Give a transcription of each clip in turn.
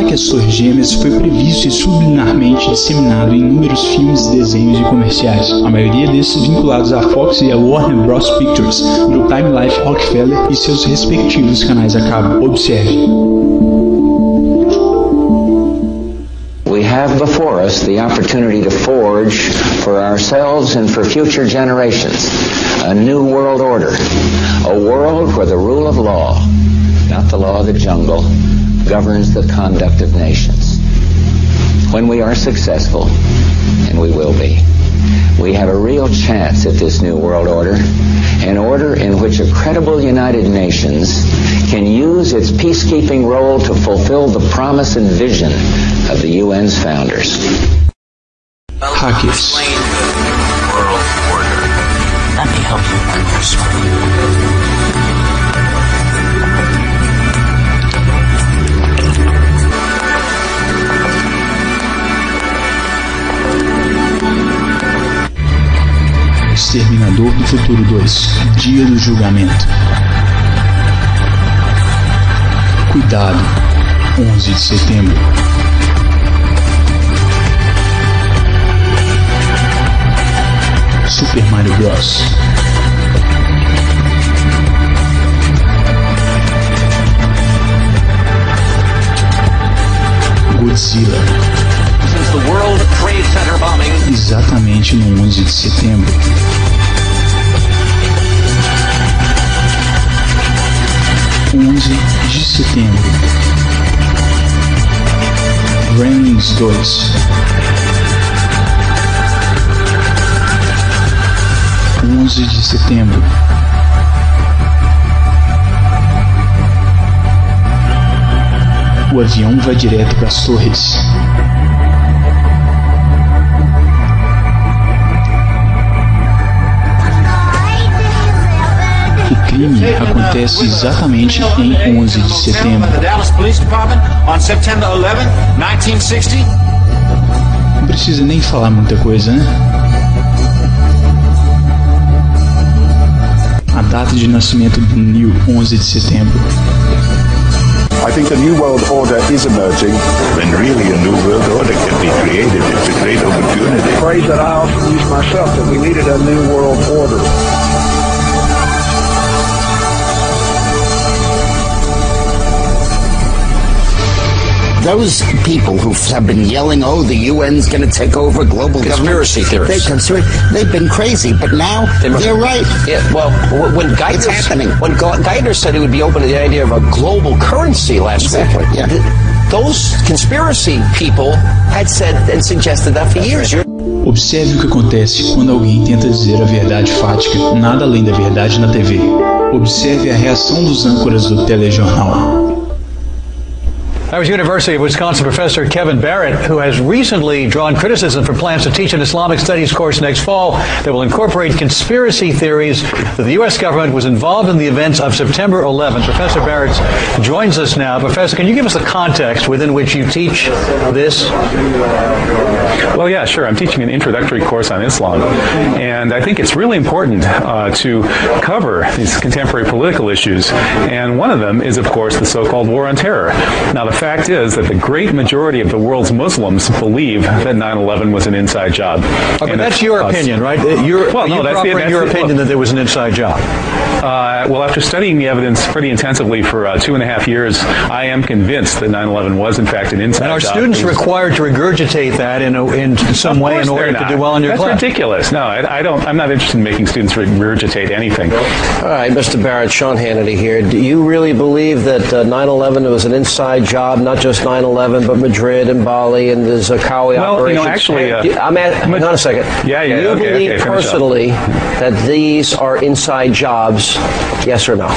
que as Torres Gêmeas foi previsto e subliminarmente disseminado em inúmeros filmes, desenhos e comerciais, a maioria desses vinculados à Fox e à Warner Bros. Pictures, do Time Life Rockefeller e seus respectivos canais a cabo. Observe. We have before us the opportunity to forge for ourselves and for future generations a new world order, a world where the rule of law, not the law of the jungle, governs the conduct of nations. When we are successful, and we will be, we have a real chance at this new world order, an order in which a credible United Nations can use its peacekeeping role to fulfill the promise and vision of the UN's founders. Hackers. World order. Let me help you understand. Exterminador do Futuro 2, Dia do Julgamento. Cuidado, 11 de setembro. Super Mario Bros. Godzilla. Since the World Trade Center bombing. Exatamente no 11 de setembro. De setembro. Gremlins 2. 11 de setembro. O avião vai direto para as torres. O crime acontece exatamente em 11 de setembro. Não precisa nem falar muita coisa, né? A data de nascimento do New, 11 de setembro. I think a new world order is emerging. When really a new world order can be created, it's a great opportunity. The phrase that I often use myself, that we needed a new world order. Those people who have been yelling, "Oh, the UN's going to take over global Conspiracy theorists. They've been crazy, but now they're right. Yeah, well, when It's happening. Geithner said he would be open to the idea of a global currency last week, Yeah. those conspiracy people had said and suggested that for years. Observe o que acontece quando alguém tenta dizer a verdade fática, nada além da verdade na TV. Observe a reação dos âncoras do telejornal. That was University of Wisconsin professor Kevin Barrett, who has recently drawn criticism for plans to teach an Islamic studies course next fall that will incorporate conspiracy theories that the U.S. government was involved in the events of September 11th. Professor Barrett joins us now. Professor, can you give us the context within which you teach this? Well, yeah, sure. I'm teaching an introductory course on Islam, and I think it's really important to cover these contemporary political issues, and one of them is, of course, the so-called war on terror. Now, the fact is that the great majority of the world's Muslims believe that 9/11 was an inside job. But that's your opinion, right? That's your opinion that there was an inside job. Well, after studying the evidence pretty intensively for 2.5 years, I am convinced that 9/11 was in fact an inside job. And are students required to regurgitate that in some way in order to do well in your class? That's ridiculous. No, I'm not interested in making students regurgitate anything. All right, Mr. Barrett, Sean Hannity here. Do you really believe that 9/11 was an inside job, not just 9/11, but Madrid and Bali and the Zakawi operation? Well, you know, actually... hang on a second. Yeah, do you believe personally that these are inside jobs, yes or no?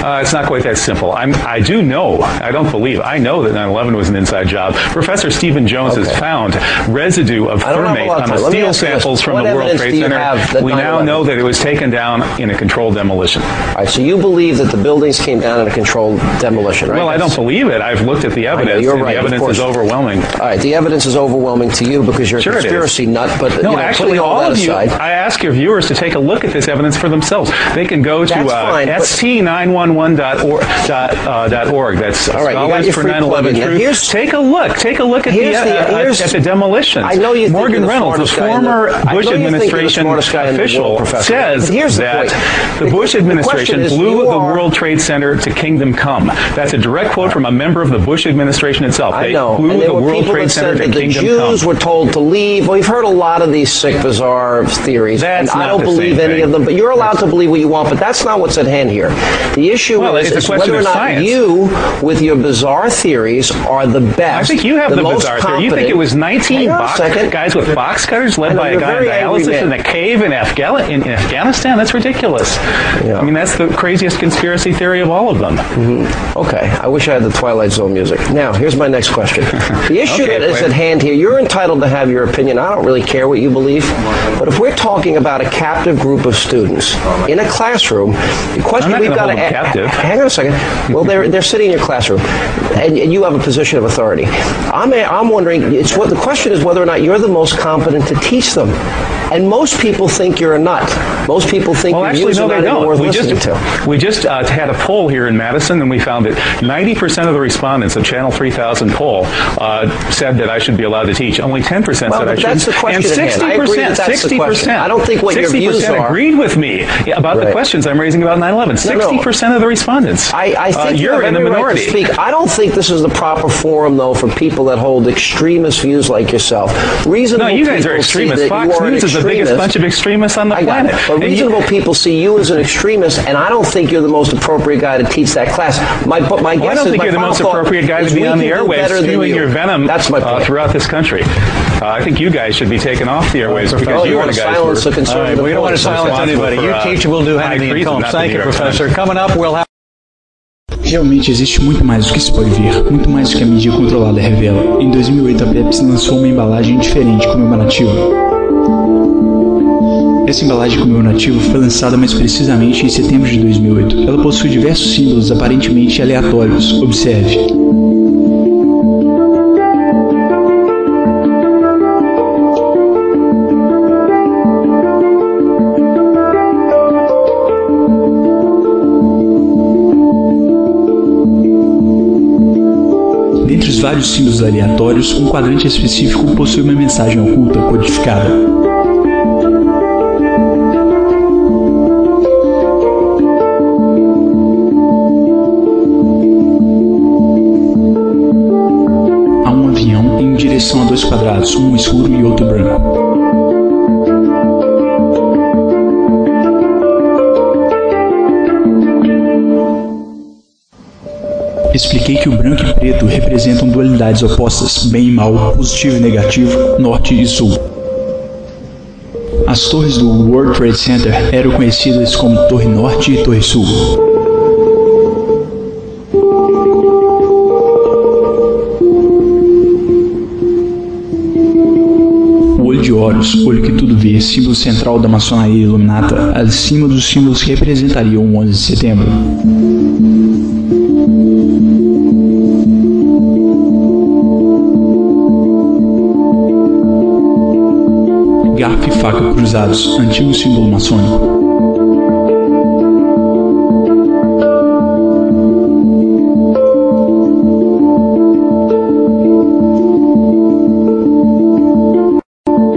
It's not quite that simple. I do know, I don't believe, I know that 9/11 was an inside job. Professor Stephen Jones has found residue of thermate on the steel samples from the World Trade Center. We now know that it was taken down in a controlled demolition. All right, so you believe that the buildings came down in a controlled demolition, right? Well, I don't believe it. I've looked at the evidence, you're right, the evidence is overwhelming. All right, the evidence is overwhelming to you because you're a conspiracy nut, but no, actually, all of you, I ask your viewers to take a look at this evidence for themselves. They can go to ST911 911.org. That's All right, Scholars for 9/11 Truth. Take a look. Take a look at the demolitions. I know you think Morgan Reynolds, the former Bush administration official, says that the Bush administration blew the World Trade Center to kingdom come. That's a direct quote from a member of the Bush administration itself. I know. Blew the World Trade Center to kingdom come. The Jews were told to leave. Well, we've heard a lot of these sick, bizarre theories. That's and I not don't the believe same any thing. of them, but you're allowed to believe what you want, but that's not what's at hand here. The issue is whether or not science. you, with your bizarre theories, are the best. I think you have the bizarre theory. You think it was 19 guys with box cutters led by a guy on dialysis in a cave in Afghanistan? That's ridiculous. Yeah. I mean, that's the craziest conspiracy theory of all of them. Okay, I wish I had the Twilight Zone music. Now, here's my next question. The issue that is at hand here, you're entitled to have your opinion. I don't really care what you believe, but if we're talking about a captive group of students in a classroom, the question we've got to ask... Hang on a second. Well, they're sitting in your classroom, and you have a position of authority. I'm wondering, the question is whether or not you're the most competent to teach them. And most people think you're a nut. Most people think your views are not even worth listening to. We just had a poll here in Madison, and we found that 90% of the respondents of Channel 3000 poll said that I should be allowed to teach. Only 10% said I shouldn't. That's the question and 60%, I don't think what your views are. 60% agreed with me about the questions I'm raising about 9/11. 60% of the respondents. I think you're in the minority. Right to speak. I don't think this is the proper forum, though, for people that hold extremist views like yourself. Reasonable you guys are extremists. Fox News is the biggest bunch of extremists on the planet. But reasonable people see you as an extremist, and I don't think you're the most appropriate guy to teach that class. My guess I don't think you're the most appropriate guy to be on the airwaves spewing your venom throughout this country. I think you guys should be taken off the airwaves because you are the guys who are... We don't want to silence anybody. You teach, we'll do anything in Combs. Thank you, Professor. Coming up, we'll have... Realmente existe muito mais do que se pode ver, muito mais do que a mídia controlada revela. Em 2008, a Pepsi lançou uma embalagem diferente comemorativa. Essa embalagem comemorativa foi lançada mais precisamente em setembro de 2008. Ela possui diversos símbolos aparentemente aleatórios. Observe. Dentre os vários símbolos aleatórios, um quadrante específico possui uma mensagem oculta codificada. São dois quadrados, um escuro e outro branco. Expliquei que o branco e preto representam dualidades opostas, bem e mal, positivo e negativo, norte e sul. As torres do World Trade Center eram conhecidas como Torre Norte e Torre Sul. De Horus, olho que tudo vê, símbolo central da maçonaria iluminata, acima dos símbolos que representariam o 11 de setembro. Garfo e faca cruzados, antigo símbolo maçônico.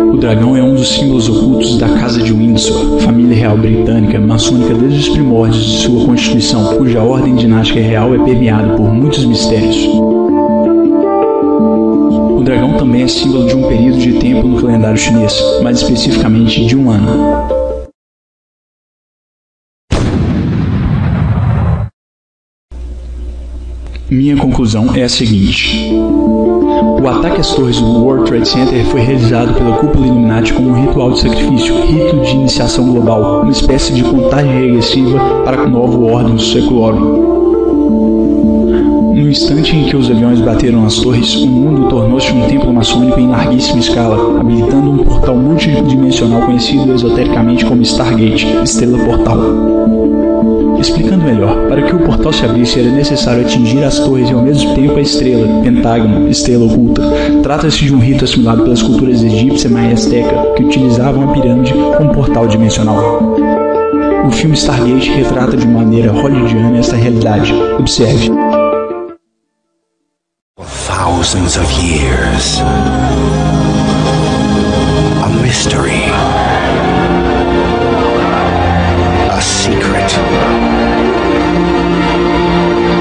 O dragão é um dos símbolos ocultos da Casa de Windsor, família real britânica, maçônica desde os primórdios de sua constituição, cuja ordem dinástica real é permeada por muitos mistérios. O dragão também é símbolo de um período de tempo no calendário chinês, mais especificamente de um ano. Minha conclusão é a seguinte. O ataque às torres do World Trade Center foi realizado pela cúpula Illuminati como um ritual de sacrifício, rito de iniciação global, uma espécie de contagem regressiva para o novo ordem seculorum. No instante em que os aviões bateram nas torres, o mundo tornou-se um templo maçônico em larguíssima escala, habilitando um portal multidimensional conhecido esotericamente como Stargate, Estrela Portal. Explicando melhor, para que o portal se abrisse era necessário atingir as torres e ao mesmo tempo a estrela, pentágono, estrela oculta. Trata-se de um rito assimilado pelas culturas egípcia e maia azteca, que utilizavam a pirâmide como portal dimensional. O filme Stargate retrata de maneira hollywoodiana esta realidade. Observe. Thousands of years. A mystery. A secret.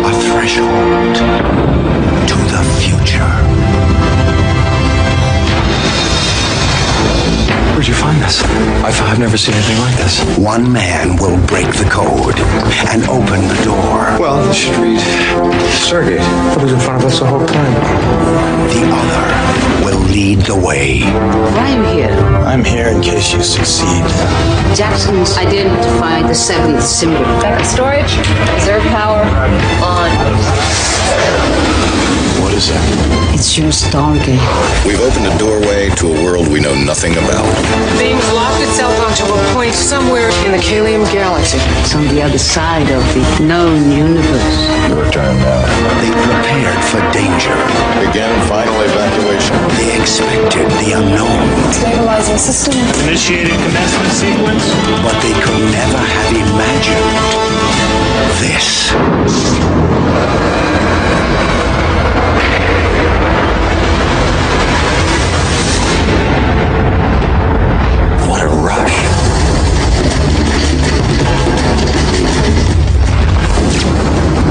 A threshold to the future. Where'd you find this? I've never seen anything like this. One man will break the code and open the door. Well, this should read Stargate. It was in front of us the whole time. The other will lead the way. Why are you here? I'm here in case you succeed. Jackson's identified the seventh symbol. Backup storage, reserve power, on. What is that? It's your Stargate. We've opened a doorway to a world we know nothing about. The beam's locked itself onto a point somewhere in the Kalium galaxy. It's on the other side of the known universe. Your turn now. They prepared for danger. Begin final evacuation. They expected the unknown. Stabilizing system. Initiating commencement sequence. But they could never have imagined this. What a rush.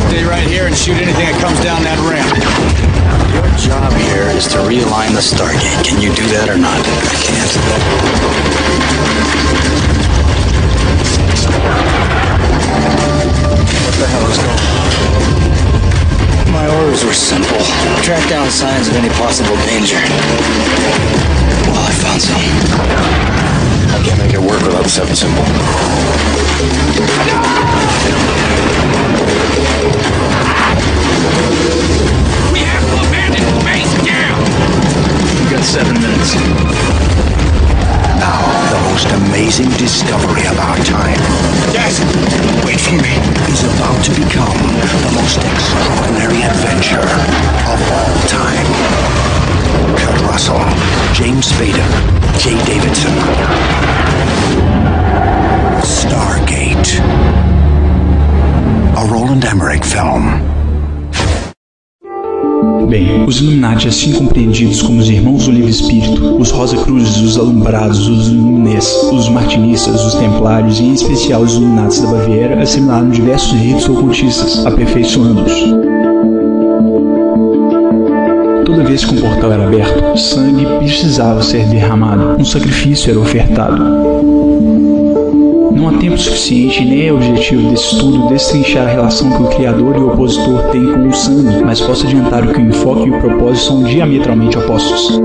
Stay right here and shoot anything that comes down that ramp. Your job here is to realign the Stargate. Can you do that or not? I can't. What the hell is going on? My orders were simple. Track down signs of any possible danger. Well, I found some. I can't make it work without the seventh symbol. We have to abandon base now! You got 7 minutes. Now, the most amazing discovery of our time. Yes! Wait for me. Is about to become the most extraordinary adventure of all time. Kurt Russell, James Spader, Jay Davidson. Stargate. A Roland Emmerich film. Bem, os Illuminati, assim compreendidos como os Irmãos do Livre Espírito, os Rosa-Cruzes, os Alumbrados, os Luminês, os Martinistas, os Templários e em especial os Illuminatis da Baviera, assimilaram diversos ritos ocultistas, aperfeiçoando-os. Toda vez que um portal era aberto, sangue precisava ser derramado, um sacrifício era ofertado. Não há tempo suficiente nem é objetivo desse estudo destrinchar a relação que o Criador e o opositor têm com o sangue, mas posso adiantar que o enfoque e o propósito são diametralmente opostos.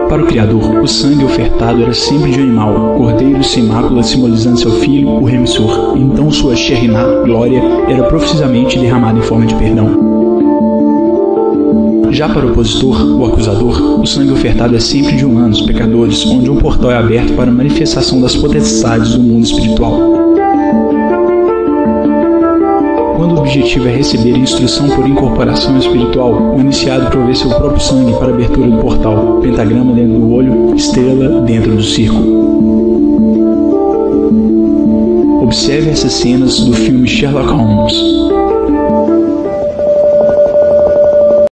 Para o Criador, o sangue ofertado era sempre de animal, cordeiro sem mácula simbolizando seu filho, o remissor. Então sua Shekhinah, glória, era profusamente derramada em forma de perdão. Já para o opositor, o acusador, o sangue ofertado é sempre de humanos, pecadores, onde um portal é aberto para a manifestação das potestades do mundo espiritual. Quando o objetivo é receber instrução por incorporação espiritual, o iniciado provê seu próprio sangue para a abertura do portal, pentagrama dentro do olho, estrela dentro do círculo. Observe essas cenas do filme Sherlock Holmes.